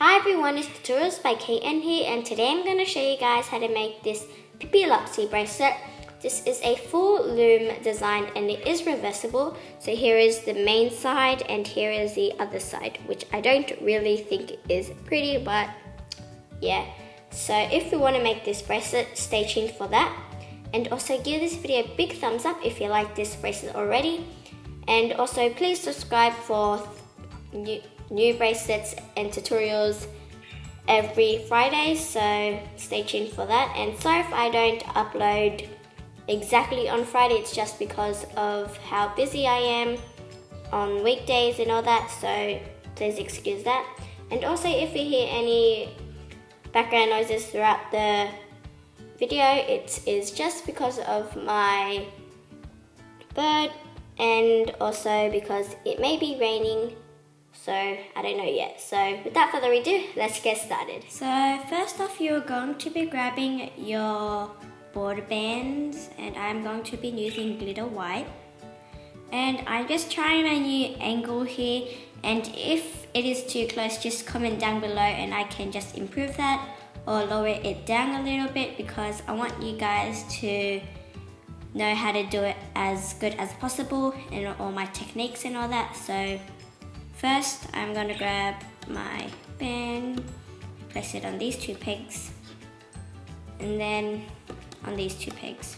Hi everyone, it's Tutorialsbykn here, and today I'm going to show you guys how to make this Pippilupsi bracelet. This is a full loom design and it is reversible. So here is the main side and here is the other side, which I don't really think is pretty, but yeah. So if you want to make this bracelet, stay tuned for that. And also give this video a big thumbs up if you like this bracelet already. And also please subscribe for new bracelets and tutorials every Friday, so stay tuned for that. And sorry if I don't upload exactly on Friday, it's just because of how busy I am on weekdays and all that, so please excuse that. And also if you hear any background noises throughout the video, it is just because of my bird and also because it may be raining. So, I don't know yet. So, without further ado, let's get started. So, first off, you're going to be grabbing your border bands, and I'm going to be using glitter white. And I'm just trying a new angle here, and if it is too close, just comment down below and I can just improve that or lower it down a little bit, because I want you guys to know how to do it as good as possible and all my techniques and all that. So, first, I'm going to grab my band, place it on these two pegs, and then on these two pegs,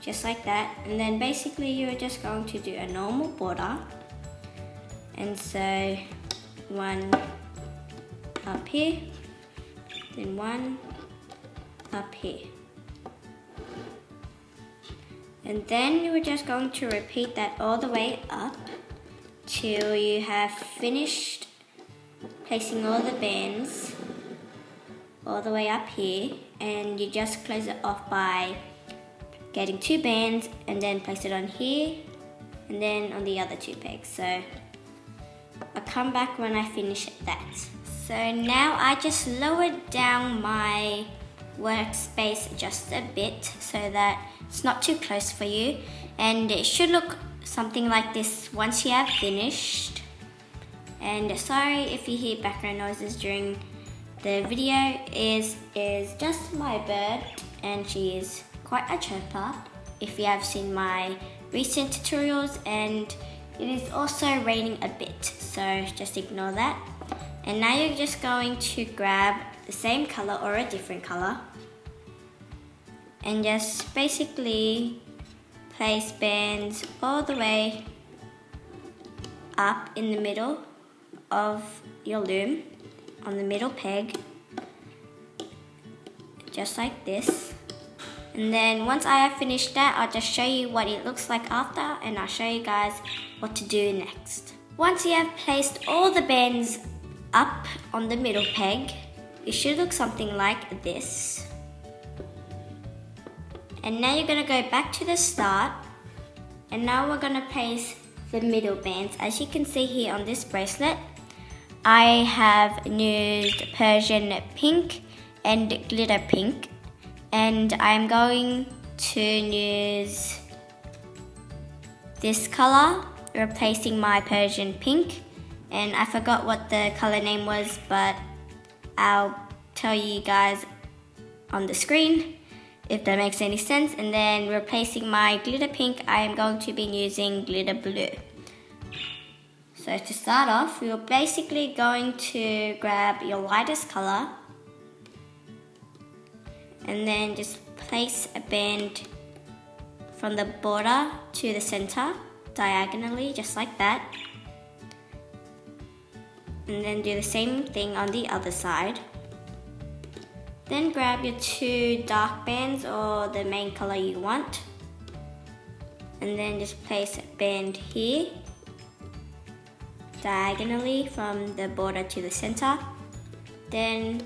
just like that. And then basically you're just going to do a normal border, and so one up here, then one up here. And then you're just going to repeat that all the way up till you have finished placing all the bands all the way up here, and you just close it off by getting two bands and then place it on here and then on the other two pegs. So I'll come back when I finish that. So now I just lowered down my workspace just a bit so that it's not too close for you, and it should look something like this once you have finished. And sorry if you hear background noises during the video, is just my bird, and she is quite a chirper if you have seen my recent tutorials, and it is also raining a bit, so just ignore that. And now you're just going to grab the same color or a different color and just basically place bands all the way up in the middle of your loom on the middle peg, just like this. And then once I have finished that, I'll just show you what it looks like after, and I'll show you guys what to do next. Once you have placed all the bands up on the middle peg, it should look something like this. And now you're going to go back to the start, and now we're going to place the middle bands. As you can see here on this bracelet, I have used Persian pink and glitter pink, and I'm going to use this color replacing my Persian pink, and I forgot what the color name was, but I'll tell you guys on the screen if that makes any sense. And then replacing my glitter pink, I am going to be using glitter blue. So to start off, you're basically going to grab your lightest color and then just place a band from the border to the center diagonally, just like that. And then do the same thing on the other side. Then grab your two dark bands or the main color you want, and then just place a band here diagonally from the border to the center. Then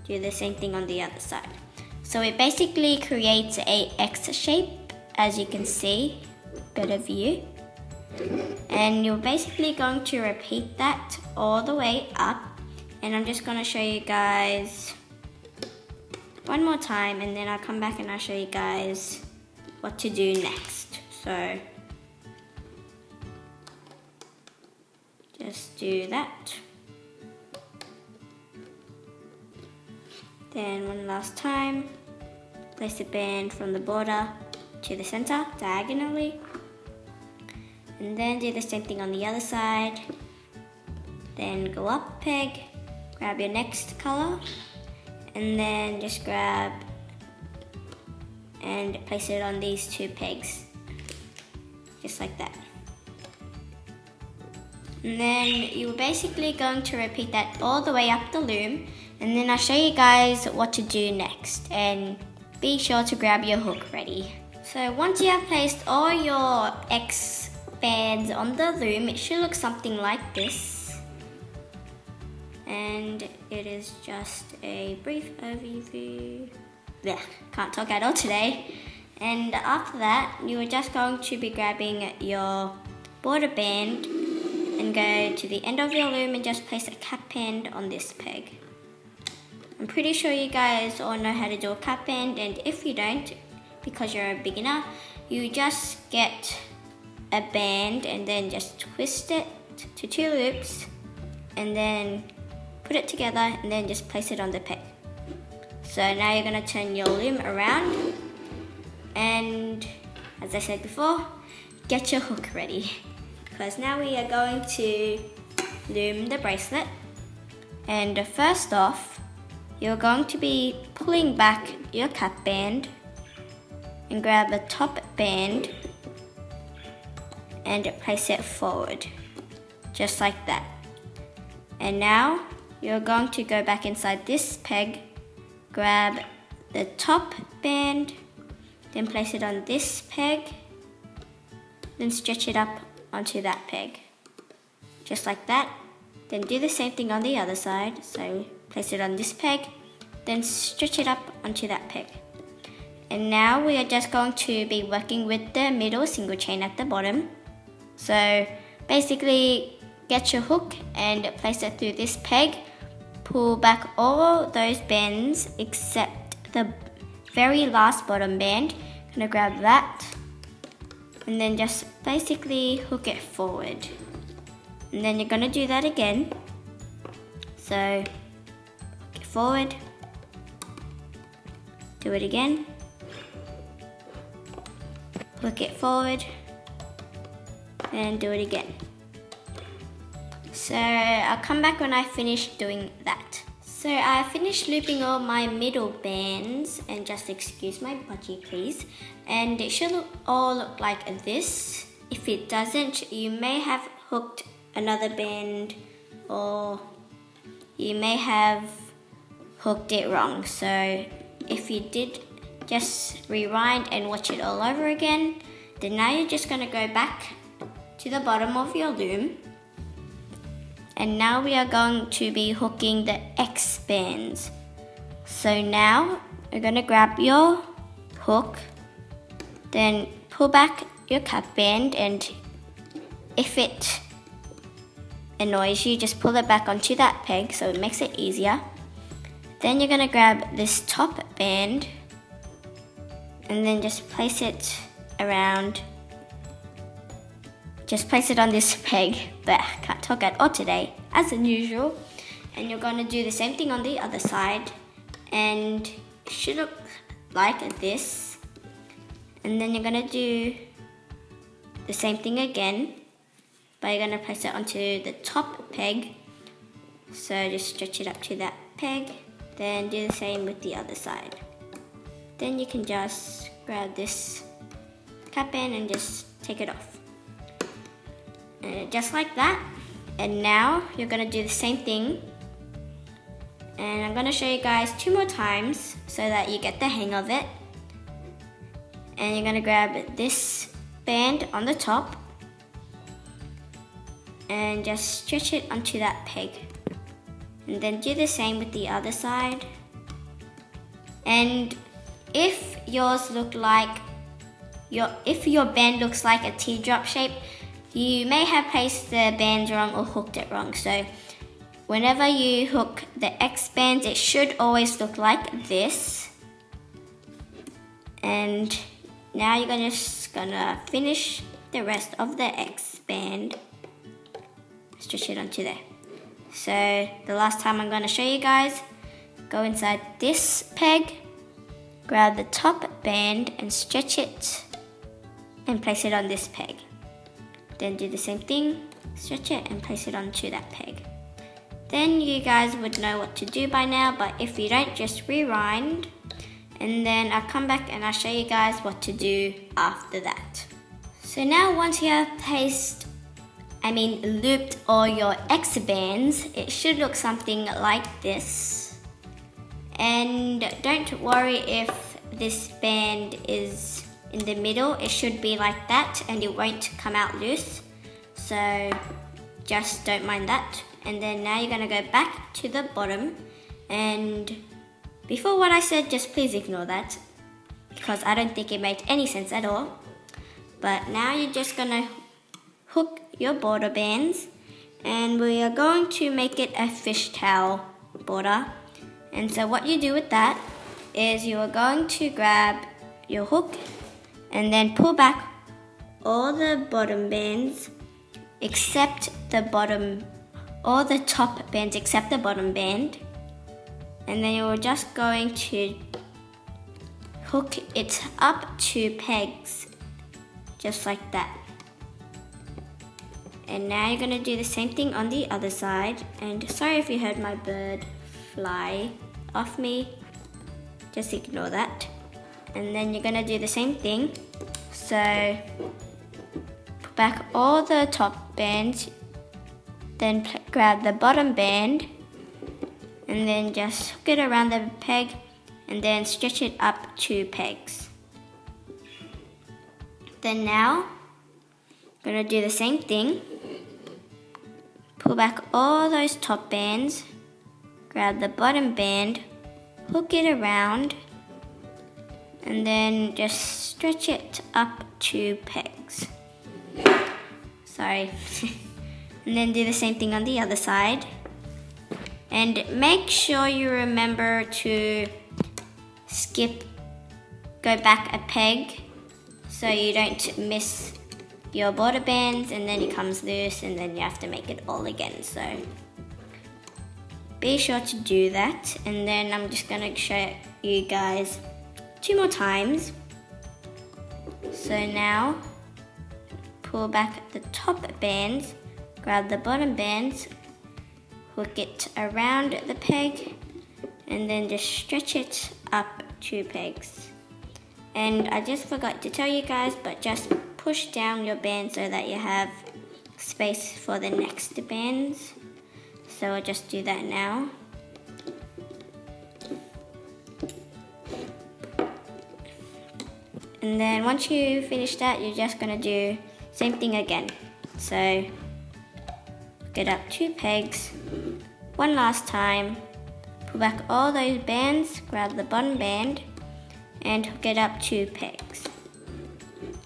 do the same thing on the other side. So it basically creates a X shape, as you can see, better view. And you're basically going to repeat that all the way up, and I'm just going to show you guys one more time, and then I'll come back and I'll show you guys what to do next. So just do that. Then one last time, place the band from the border to the center diagonally. And then do the same thing on the other side. Then go up peg, grab your next color, and then just grab and place it on these two pegs, just like that. And then you're basically going to repeat that all the way up the loom, and then I'll show you guys what to do next, and be sure to grab your hook ready. So once you have placed all your X bands on the loom, it should look something like this. And it is just a brief overview. Blech, can't talk at all today. And after that, you are just going to be grabbing your border band and go to the end of your loom and just place a cap band on this peg. I'm pretty sure you guys all know how to do a cap band, and if you don't, because you're a beginner, you just get a band and then just twist it to 2 loops and then put it together and then just place it on the peg. So now you're going to turn your loom around, and as I said before, get your hook ready, because now we are going to loom the bracelet. And first off, you're going to be pulling back your cap band and grab the top band and place it forward, just like that. And now you're going to go back inside this peg, grab the top band, then place it on this peg, then stretch it up onto that peg, just like that. Then do the same thing on the other side, so place it on this peg, then stretch it up onto that peg. And now we are just going to be working with the middle single chain at the bottom. So basically, get your hook and place it through this peg, pull back all those bands except the very last bottom band. I'm gonna grab that and then just basically hook it forward. And then you're gonna do that again. So hook it forward, do it again, hook it forward, and do it again. So I'll come back when I finish doing that. So I finished looping all my middle bands, and just excuse my budgie please. And it should all look like this. If it doesn't, you may have hooked another band, or you may have hooked it wrong. So if you did, just rewind and watch it all over again. Then now you're just gonna go back to the bottom of your loom, and now we are going to be hooking the X bands. So now you're gonna grab your hook, then pull back your cap band, and if it annoys you, just pull it back onto that peg so it makes it easier. Then you're gonna grab this top band and then just place it around. Just place it on this peg, but I can't talk at all today, as usual. And you're gonna do the same thing on the other side, and it should look like this. And then you're gonna do the same thing again, but you're gonna place it onto the top peg. So just stretch it up to that peg, then do the same with the other side. Then you can just grab this cap band and just take it off. Just like that. And now you're gonna do the same thing, and I'm gonna show you guys 2 more times so that you get the hang of it. And you're gonna grab this band on the top and just stretch it onto that peg, and then do the same with the other side. And if yours look like if your band looks like a teardrop shape, you may have placed the bands wrong or hooked it wrong. So whenever you hook the X bands, it should always look like this. And now you're just gonna finish the rest of the X band. Stretch it onto there. So the last time I'm gonna show you guys, go inside this peg, grab the top band and stretch it and place it on this peg. Then do the same thing, stretch it and place it onto that peg. Then you guys would know what to do by now, but if you don't, just rewind and then I'll come back and I'll show you guys what to do after that. So now once you have looped all your X bands, it should look something like this. And don't worry if this band is in the middle, it should be like that and it won't come out loose. So just don't mind that. And then now you're going to go back to the bottom, and before what I said, just please ignore that because I don't think it made any sense at all. But now you're just going to hook your border bands, and we are going to make it a fishtail border. And so what you do with that is you are going to grab your hook and then pull back all the bottom bands except the bottom, all the top bands except the bottom band, and then you're just going to hook it up to pegs just like that. And now you're going to do the same thing on the other side. And sorry if you heard my bird fly off me, just ignore that. And then you're going to do the same thing. So put back all the top bands, then grab the bottom band and then just hook it around the peg and then stretch it up to pegs. Then now I'm going to do the same thing. Pull back all those top bands, grab the bottom band, hook it around and then just stretch it up to pegs. Sorry. And then do the same thing on the other side. And make sure you remember to go back a peg so you don't miss your border bands and then it comes loose and then you have to make it all again. So be sure to do that. And then I'm just going to show you guys 2 more times. So now pull back the top bands, grab the bottom bands, hook it around the peg and then just stretch it up 2 pegs. And I just forgot to tell you guys, but just push down your band so that you have space for the next bands. So I'll just do that now. And then once you finish that, you're just going to do same thing again. So get up 2 pegs, one last time, pull back all those bands, grab the bottom band and hook it up 2 pegs.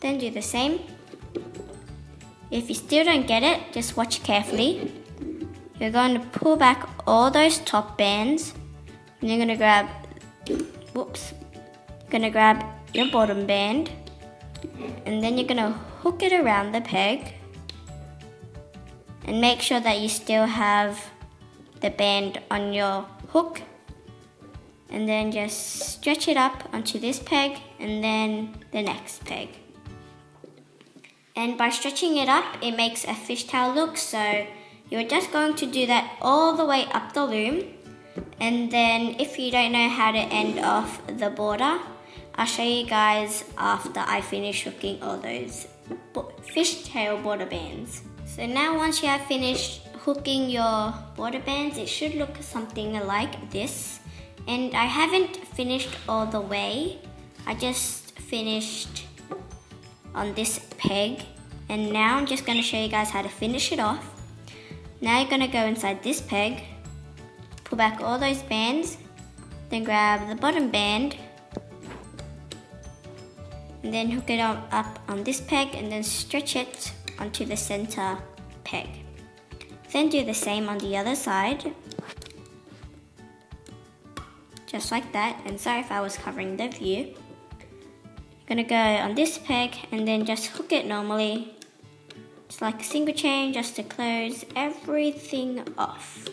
Then do the same. If you still don't get it, just watch carefully. You're going to pull back all those top bands and you're going to grab, your bottom band and then you're going to hook it around the peg and make sure that you still have the band on your hook, and then just stretch it up onto this peg and then the next peg. And by stretching it up, it makes a fishtail look, so you're just going to do that all the way up the loom. And then if you don't know how to end off the border, I'll show you guys after I finish hooking all those fishtail border bands. So now once you have finished hooking your border bands, it should look something like this. And I haven't finished all the way. I just finished on this peg. And now I'm just going to show you guys how to finish it off. Now you're going to go inside this peg, pull back all those bands, then grab the bottom band, and then hook it up on this peg and then stretch it onto the center peg. Then do the same on the other side. Just like that, and sorry if I was covering the view. I'm gonna go on this peg and then just hook it normally. It's like a single chain just to close everything off.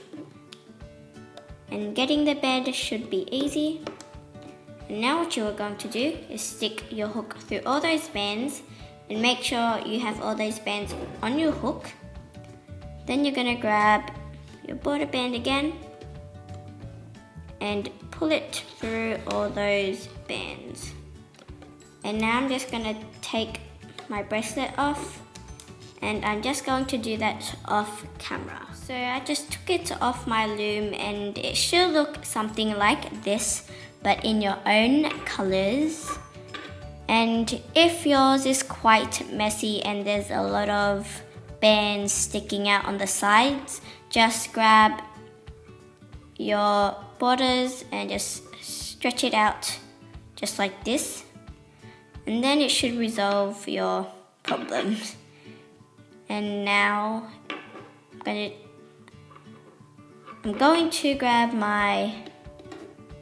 and getting the band should be easy. And now what you are going to do is stick your hook through all those bands and make sure you have all those bands on your hook. Then you're going to grab your border band again and pull it through all those bands. And now I'm just going to take my bracelet off, and I'm just going to do that off camera. So I just took it off my loom, and it should look something like this, but in your own colors. And if yours is quite messy and there's a lot of bands sticking out on the sides, just grab your borders and just stretch it out just like this, and then it should resolve your problems. And now I'm going to grab my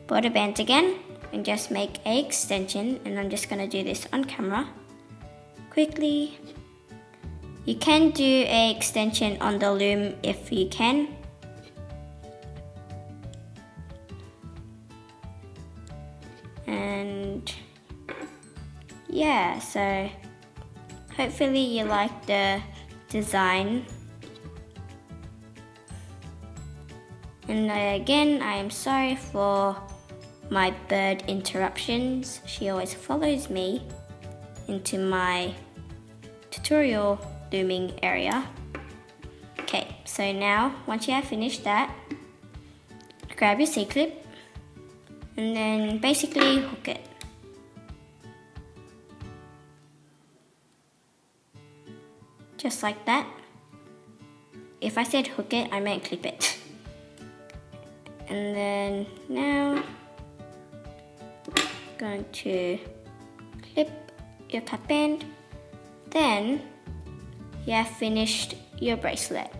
border bands again and just make an extension, and I'm just going to do this on camera quickly. You can do an extension on the loom if you can. And yeah, so hopefully you like the design. And again, I am sorry for my bird interruptions. She always follows me into my tutorial looming area. Okay, so now once you have finished that, grab your C-clip and then basically hook it. Just like that. If I said hook it, I meant clip it. And then now going to clip your cut band. Then you have finished your bracelet.